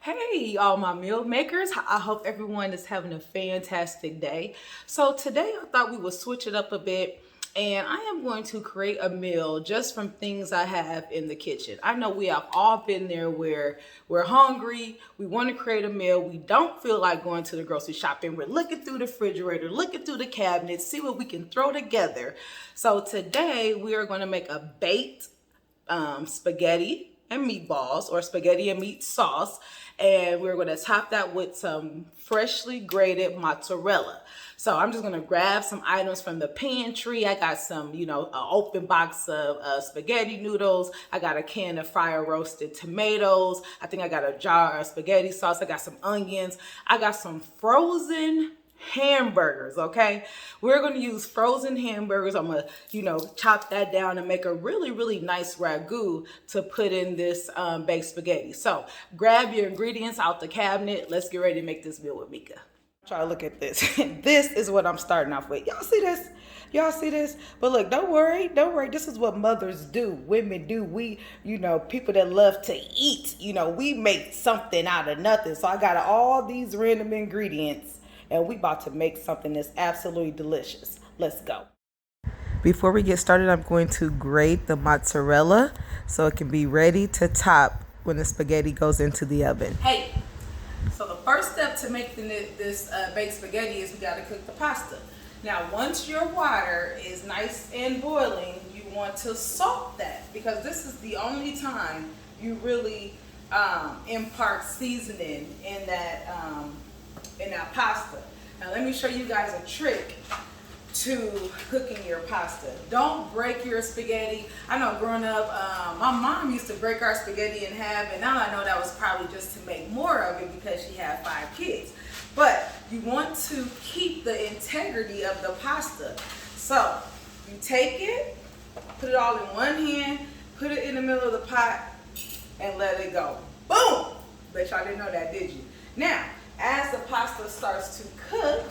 Hey, all my meal makers. I hope everyone is having a fantastic day. So today I thought we would switch it up a bit and I am going to create a meal just from things I have in the kitchen. I know we have all been there where we're hungry, we want to create a meal, we don't feel like going to the grocery shopping, we're looking through the refrigerator, looking through the cabinets, see what we can throw together. So today we are going to make a baked spaghetti and meatballs, or spaghetti and meat sauce, and we're going to top that with some freshly grated mozzarella. So I'm just going to grab some items from the pantry. I got some, an open box of spaghetti noodles. I got a can of fryer roasted tomatoes. I think I got a jar of spaghetti sauce. I got some onions. I got some frozen hamburgers. Okay, we're going to use frozen hamburgers. I'm going to chop that down and make a really nice ragu to put in this baked spaghetti. So grab your ingredients out the cabinet. Let's get ready to make this meal with Mika. Try to look at this. This is what I'm starting off with. Y'all see this? Y'all see this? But look, don't worry. This is what mothers do. Women do. We, people that love to eat, we make something out of nothing. So I got all these random ingredients and we about to make something that's absolutely delicious. Let's go. Before we get started, I'm going to grate the mozzarella so it can be ready to top when the spaghetti goes into the oven. Hey, so the first step to making this baked spaghetti is we got to cook the pasta. Now, once your water is nice and boiling, you want to salt that, because this is the only time you really impart seasoning in that pasta. Now let me show you guys a trick to cooking your pasta. Don't break your spaghetti. I know growing up, my mom used to break our spaghetti in half, and now I know that was probably just to make more of it because she had 5 kids. But you want to keep the integrity of the pasta. So you take it, put it all in one hand, put it in the middle of the pot, and let it go. Boom! Bet y'all didn't know that, did you? Now, as the pasta starts to cook,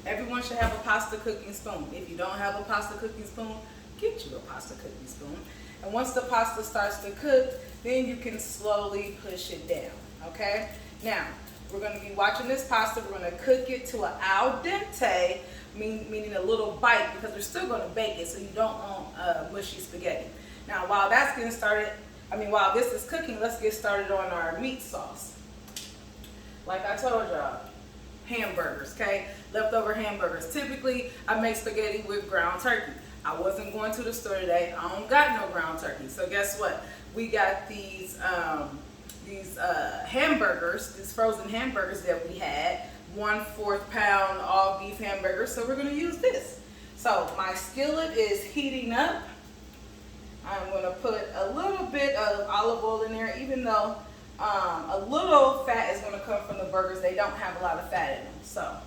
everyone should have a pasta cooking spoon. If you don't have a pasta cooking spoon, get you a pasta cooking spoon. And once the pasta starts to cook, then you can slowly push it down, okay? Now, we're going to be watching this pasta. We're going to cook it to an al dente, meaning a little bite, because we're still going to bake it so you don't want mushy spaghetti. Now, while this is cooking, let's get started on our meat sauce. Like I told y'all, hamburgers, okay? Leftover hamburgers. Typically, I make spaghetti with ground turkey. I wasn't going to the store today. I don't got no ground turkey. So guess what? We got these hamburgers, these frozen hamburgers that we had, 1/4 pound all beef hamburgers. So we're gonna use this. So my skillet is heating up. I'm gonna put a little bit of olive oil in there, even though a little fat is going to come from the burgers. They don't have a lot of fat in them. So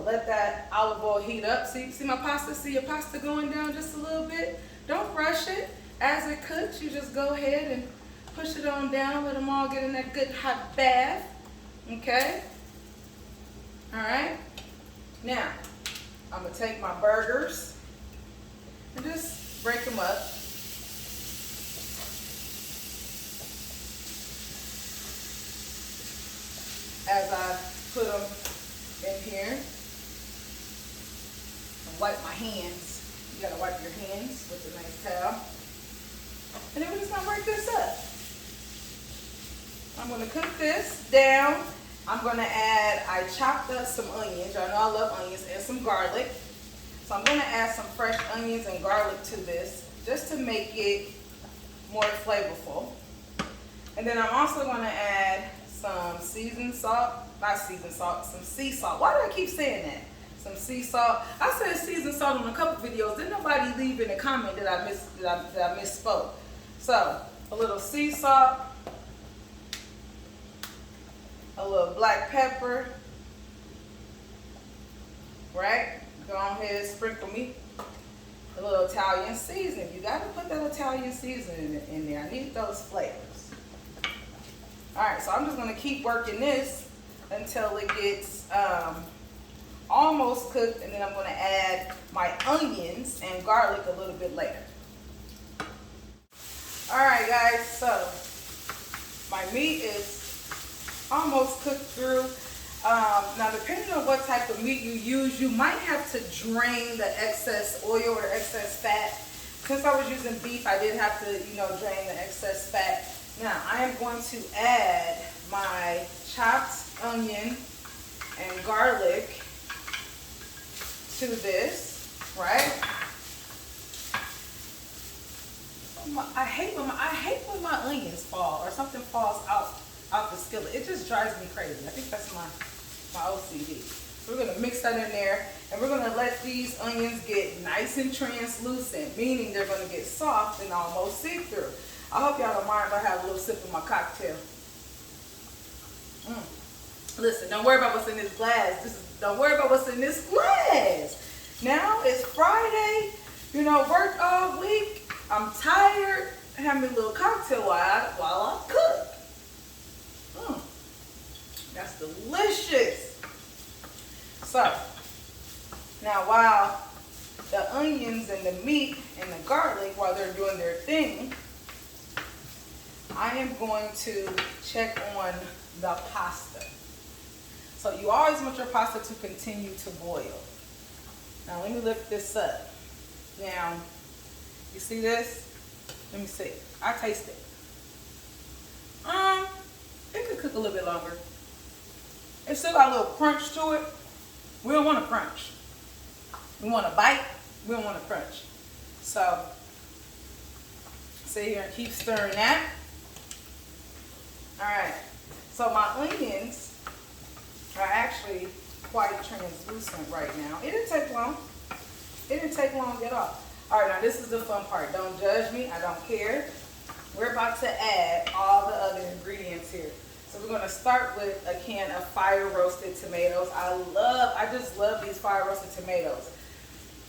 let that olive oil heat up. See my pasta? See your pasta going down just a little bit? Don't rush it. As it cooks, you just go ahead and push it on down. Let them all get in that good hot bath. Okay? All right? Now, I'm going to take my burgers and just break them up. As I put them in here, and wipe my hands. You gotta wipe your hands with a nice towel. And then we're just gonna break this up. I'm gonna cook this down. I'm gonna add, I chopped up some onions. Y'all know I love onions, and some garlic. So I'm gonna add some fresh onions and garlic to this, just to make it more flavorful. And then I'm also gonna add some seasoned salt, some sea salt. Why do I keep saying that? Some sea salt. I said seasoned salt on a couple videos. Didn't nobody leave in a comment that I misspoke. So a little sea salt, a little black pepper, right? Go ahead, sprinkle me a little Italian seasoning. You gotta put that Italian seasoning in there. I need those flavors. All right, so I'm just gonna keep working this until it gets almost cooked, and then I'm gonna add my onions and garlic a little bit later. All right, guys, so my meat is almost cooked through. Now, depending on what type of meat you use, you might have to drain the excess oil or excess fat. Since I was using beef, I did have to, drain the excess fat. Now, I am going to add my chopped onion and garlic to this, right? I hate when my onions fall or something falls out the skillet. It just drives me crazy. I think that's my OCD. So we're gonna mix that in there, and we're gonna let these onions get nice and translucent, meaning they're gonna get soft and almost see-through. I hope y'all don't mind if I have a little sip of my cocktail. Listen, don't worry about what's in this glass. Don't worry about what's in this glass. Now it's Friday, worked all week. I'm tired. Have me a little cocktail while I cook. That's delicious. So, now while the onions and the meat and the garlic, while they're doing their thing, I am going to check on the pasta. So you always want your pasta to continue to boil. Now let me lift this up. Now, you see this? Let me see. I taste it. It could cook a little bit longer. It still got a little crunch to it. We don't want a crunch. We want a bite. We don't want a crunch. So, sit here and keep stirring that. All right. So my onions are actually quite translucent right now. It didn't take long. It didn't take long at all. All right, now this is the fun part. Don't judge me. I don't care. We're about to add all the other ingredients here. So we're going to start with a can of fire roasted tomatoes. I just love these fire roasted tomatoes.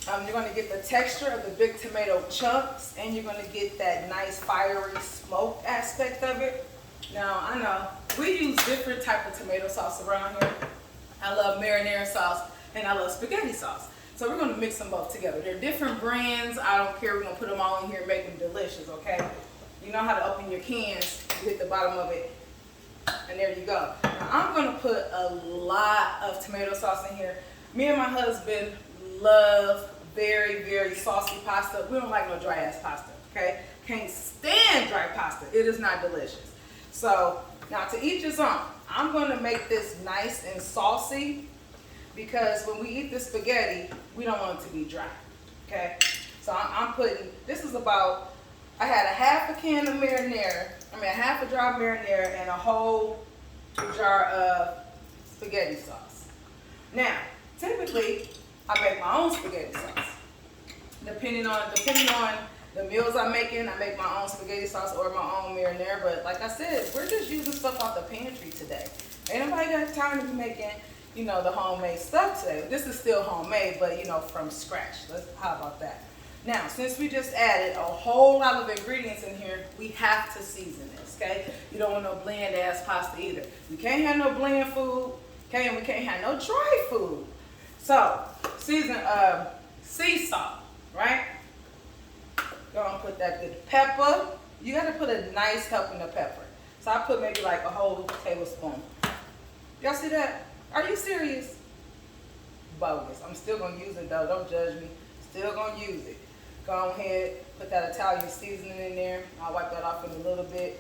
You're going to get the texture of the big tomato chunks, and you're going to get that nice fiery smoke aspect of it. Now, I know we use different type of tomato sauce around here. I love marinara sauce, and I love spaghetti sauce. So we're going to mix them both together. They're different brands. I don't care. We're going to put them all in here and make them delicious, okay? You know how to open your cans. You hit the bottom of it, and there you go. Now, I'm going to put a lot of tomato sauce in here. Me and my husband love very, very saucy pasta. We don't like no dry-ass pasta, okay? Can't stand dry pasta. It is not delicious. So, now to each his own. I'm going to make this nice and saucy, because when we eat the spaghetti, we don't want it to be dry, okay? So I'm putting, this is about, I had a half a can of marinara, half a jar of marinara and a whole jar of spaghetti sauce. Now, typically, I make my own spaghetti sauce. Depending on the meals I'm making, I make my own spaghetti sauce or my own marinara, but like I said, we're just using stuff out the pantry today. Ain't nobody got time to be making the homemade stuff today. This is still homemade, but from scratch. How about that? Now, since we just added a whole lot of ingredients in here, we have to season this, okay? You don't want no bland ass pasta either. We can't have no bland food, okay? And we can't have no dry food. So, season sea salt, right? Go and put that good pepper. You gotta put a nice helping of pepper. So I put maybe like a whole tablespoon. Y'all see that? Are you serious? Bogus. I'm still going to use it though. Don't judge me. Still going to use it. Go ahead, put that Italian seasoning in there. I'll wipe that off in a little bit.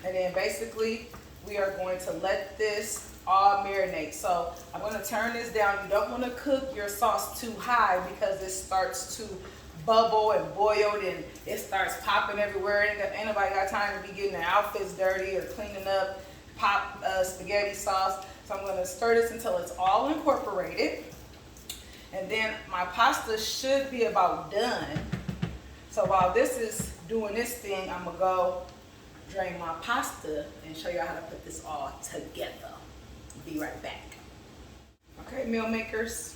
And then basically, we are going to let this all marinate. So I'm going to turn this down. You don't want to cook your sauce too high, because it starts to bubble and boil and it starts popping everywhere. Ain't nobody got time to be getting their outfits dirty or cleaning up spaghetti sauce. So I'm going to stir this until it's all incorporated. And then my pasta should be about done. So while this is doing this thing, I'm going to go drain my pasta and show you how to put this all together. Be right back. Okay, meal makers.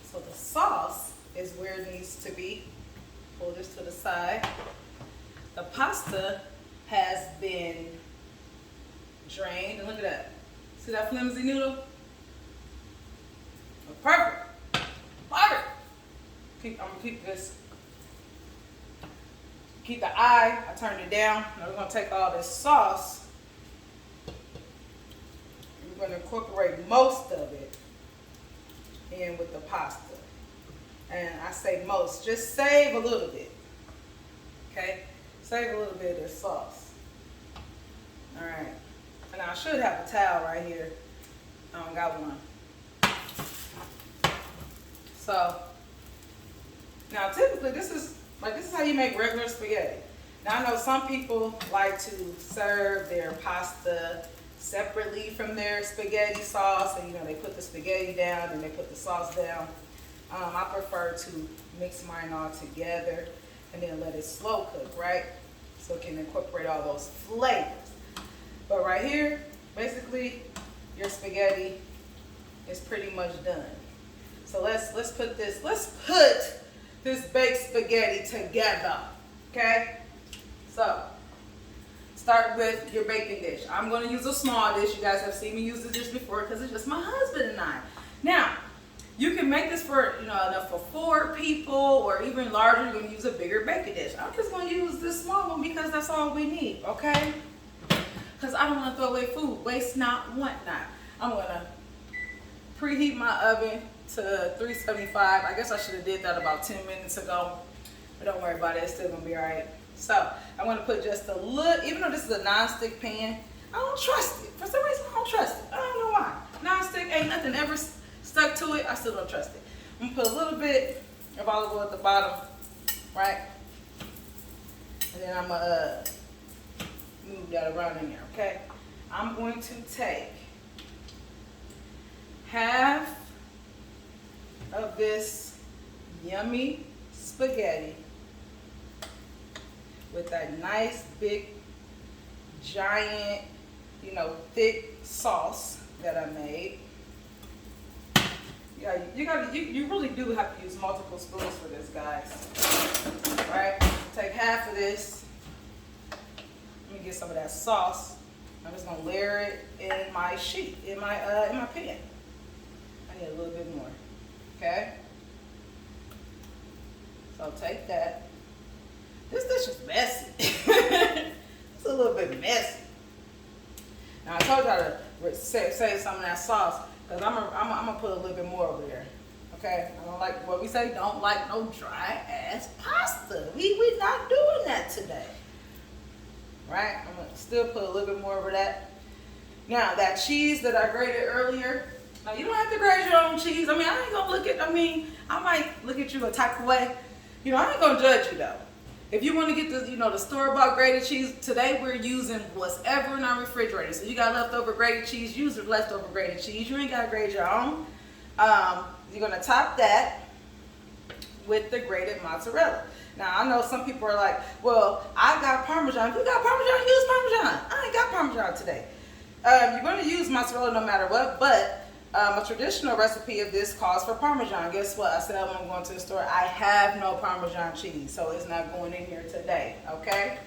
So the sauce is where it needs to be. Pull this to the side. The pasta has been drained. And look at that. See that flimsy noodle? Oh, perfect. Perfect. I'm gonna keep this keep the eye, I turned it down. Now we're gonna take all this sauce. We're gonna incorporate most of it in with the pasta. And I say most, just save a little bit, okay? Save a little bit of this sauce. All right, and I should have a towel right here. I don't got one. So, now typically this is how you make regular spaghetti. Now I know some people like to serve their pasta separately from their spaghetti sauce, and they put the spaghetti down and they put the sauce down. I prefer to mix mine all together and then let it slow cook, right? So it can incorporate all those flavors. But right here, basically, your spaghetti is pretty much done. So let's put this baked spaghetti together, okay? So start with your baking dish. I'm going to use a small dish. You guys have seen me use this dish before because it's just my husband and I. Now, you can make this for enough for 4 people or even larger. You're going to use a bigger baking dish. I'm just going to use this small one because that's all we need, okay? Because I don't want to throw away food. Waste not, want not. I'm going to preheat my oven to 375. I guess I should have did that about 10 minutes ago. But don't worry about it. It's still going to be all right. So I'm going to put just a little, even though this is a non-stick pan, I don't trust it. For some reason, I don't trust it. I don't know why. Non-stick, ain't nothing ever stuck to it. I still don't trust it. I'm going to put a little bit of olive oil at the bottom, right? And then I'm going to move that around in there, okay? I'm going to take half of this yummy spaghetti with that nice big giant thick sauce that I made. Yeah, you really do have to use multiple spoons for this, guys. Right? Take half of this. Let me get some of that sauce. I'm just gonna layer it in my sheet, in my pan. I need a little bit more. Okay? So take that. This dish is messy. It's a little bit messy. Now I told y'all to save some of that sauce because I'm gonna put a little bit more over there. Okay? I don't like what we say. Don't like no dry ass pasta. We not doing that today. Right? I'm gonna still put a little bit more over that. Now that cheese that I grated earlier. Now you don't have to grate your own cheese. I mean, I ain't gonna I might look at you a type of way. I ain't gonna judge you though. If you want to get the store-bought grated cheese, today we're using whatever in our refrigerator. So you got leftover grated cheese, use the leftover grated cheese. You ain't gotta grate your own. You're gonna top that with the grated mozzarella. Now I know some people are like, well, I got Parmesan. If you got Parmesan, use Parmesan. I ain't got Parmesan today. You're gonna use mozzarella no matter what, but a traditional recipe of this calls for Parmesan. Guess what? I said I'm going to the store. I have no Parmesan cheese, so it's not going in here today, okay?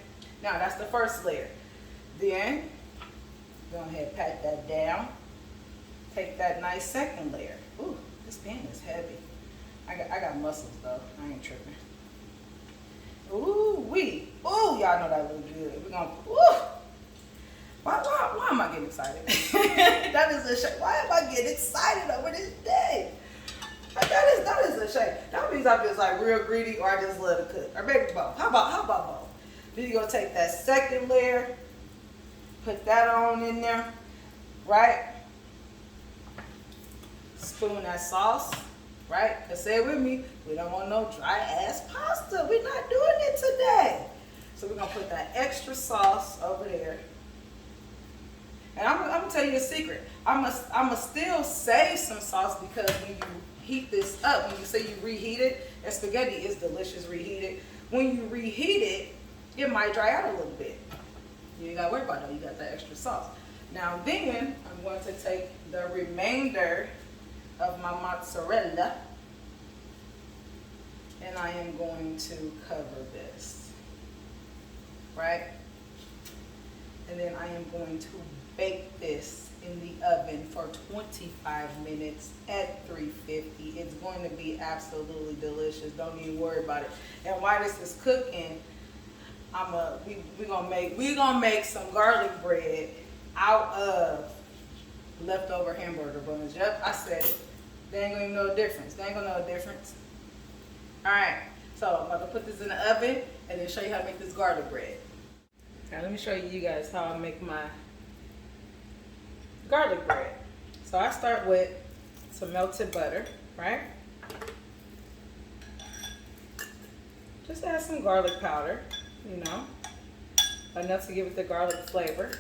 Now, that's the first layer. Then, go ahead and pat that down. Take that nice second layer. Ooh, this pan is heavy. I got muscles, though. I ain't tripping. Ooh-wee. Ooh, y'all know that looks good. We're going to, ooh. Why am I getting excited? That is a shame. Why am I getting excited over this day? That is a shame. That means I'm just like real greedy or I just love to cook. Or maybe both. How about both? Then you're going to take that second layer, put that on in there, right? Spoon that sauce, right? And say it with me, we don't want no dry ass pasta. We're not doing it today. So we're going to put that extra sauce over there. And I'm gonna tell you a secret. I'ma still save some sauce because when you heat this up, when you say you reheat it, and spaghetti is delicious reheated. When you reheat it, it might dry out a little bit. You ain't gotta worry about that. You got that extra sauce. Now then, I'm going to take the remainder of my mozzarella, and I am going to cover this, right? And then I am going to bake this in the oven for 25 minutes at 350. It's going to be absolutely delicious. Don't even worry about it. And while this is cooking, we gonna make some garlic bread out of leftover hamburger buns. Yep, I said it. They ain't gonna even know the difference. They ain't gonna know the difference. All right, so I'm about to put this in the oven and then show you how to make this garlic bread. Now let me show you guys how I make my garlic bread. So I start with some melted butter, right? Just add some garlic powder, you know, enough to give it the garlic flavor.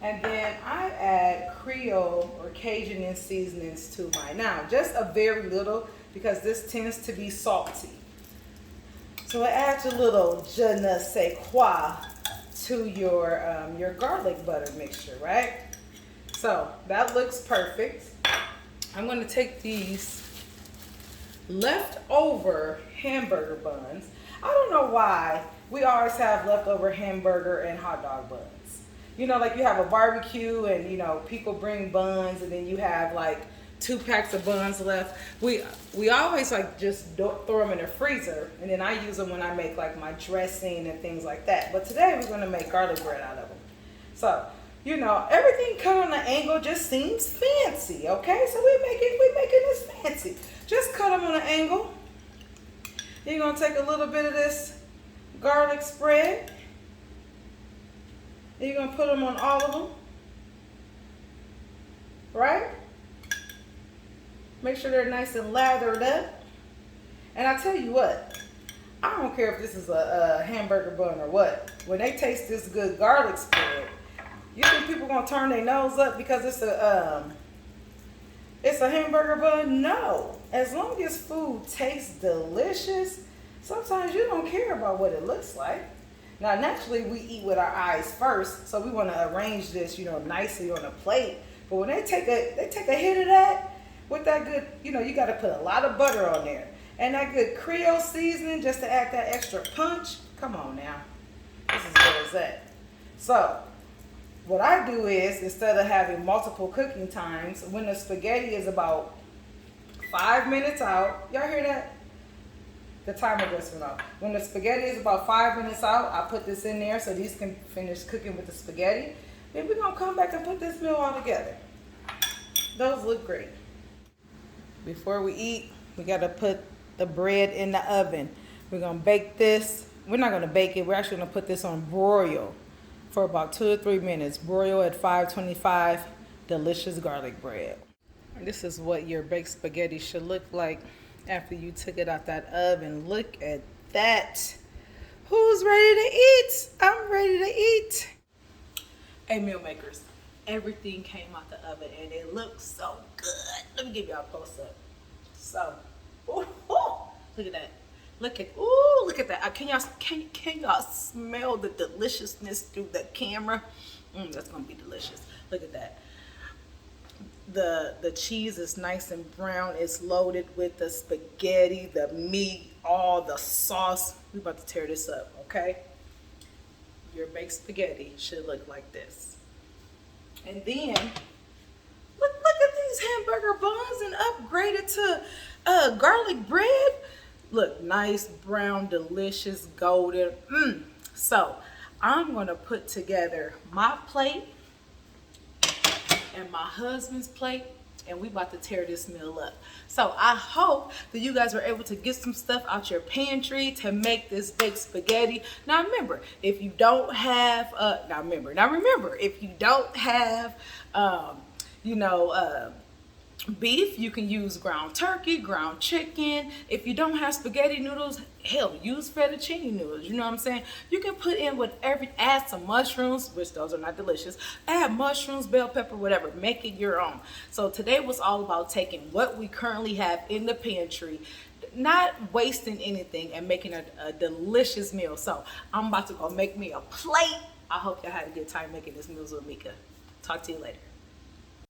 And then I add Creole or Cajun seasonings to mine. Now, just a very little because this tends to be salty. So it adds a little je ne sais quoi to your garlic butter mixture, right? So that looks perfect. I'm going to take these leftover hamburger buns. I don't know why we always have leftover hamburger and hot dog buns. You know, like you have a barbecue and, you know, people bring buns and then you have like 2 packs of buns left. We always like just throw them in the freezer and then I use them when I make like my dressing and things like that. But today we're going to make garlic bread out of them. So, you know, everything cut on the angle just seems fancy, okay? So we're making this fancy. Just cut them on an angle. You're going to take a little bit of this garlic spread. And you're going to put them on all of them. Right? Make sure they're nice and lathered up. And I tell you what, I don't care if this is a hamburger bun or what. When they taste this good garlic spread, you think people going to turn their nose up because it's a hamburger bun? No. As long as food tastes delicious, sometimes you don't care about what it looks like. Now, naturally, we eat with our eyes first, so we want to arrange this, you know, nicely on a plate. But when they take a hit of that, with that good, you know, you got to put a lot of butter on there. And that good Creole seasoning just to add that extra punch. Come on now. This is good as that. So, what I do is, instead of having multiple cooking times, when the spaghetti is about 5 minutes out, y'all hear that? The timer just went off. When the spaghetti is about 5 minutes out, I put this in there so these can finish cooking with the spaghetti. Then we're going to come back and put this meal all together. Those look great. Before we eat, we got to put the bread in the oven. We're going to bake this. We're not going to bake it. We're actually going to put this on broil for about 2 or 3 minutes. Broil at 525. Delicious garlic bread. This is what your baked spaghetti should look like after you took it out that oven. Look at that. Who's ready to eat? I'm ready to eat. Hey, meal makers, everything came out the oven and it looks so good. Let me give y'all a close up. So, ooh, look at that. Look at that. Can y'all smell the deliciousness through the camera? That's gonna be delicious. Look at that. The cheese is nice and brown. It's loaded with the spaghetti, the meat, all the sauce. We're about to tear this up, okay? Your baked spaghetti should look like this. And then, look at these hamburger buns and upgraded to garlic bread. Look, nice, brown, delicious, golden. So, I'm going to put together my plate and my husband's plate, and we about to tear this meal up. So I hope that you guys were able to get some stuff out your pantry to make this baked spaghetti. Now remember, if you don't have if you don't have beef, you can use ground turkey, ground chicken. If you don't have spaghetti noodles, hell, use fettuccine noodles. You know what I'm saying? You can put in whatever, add some mushrooms, which those are not delicious. Add mushrooms, bell pepper, whatever. Make it your own. So today was all about taking what we currently have in the pantry, not wasting anything, and making a delicious meal. So I'm about to go make me a plate. I hope y'all had a good time making this meal with Mika. Talk to you later.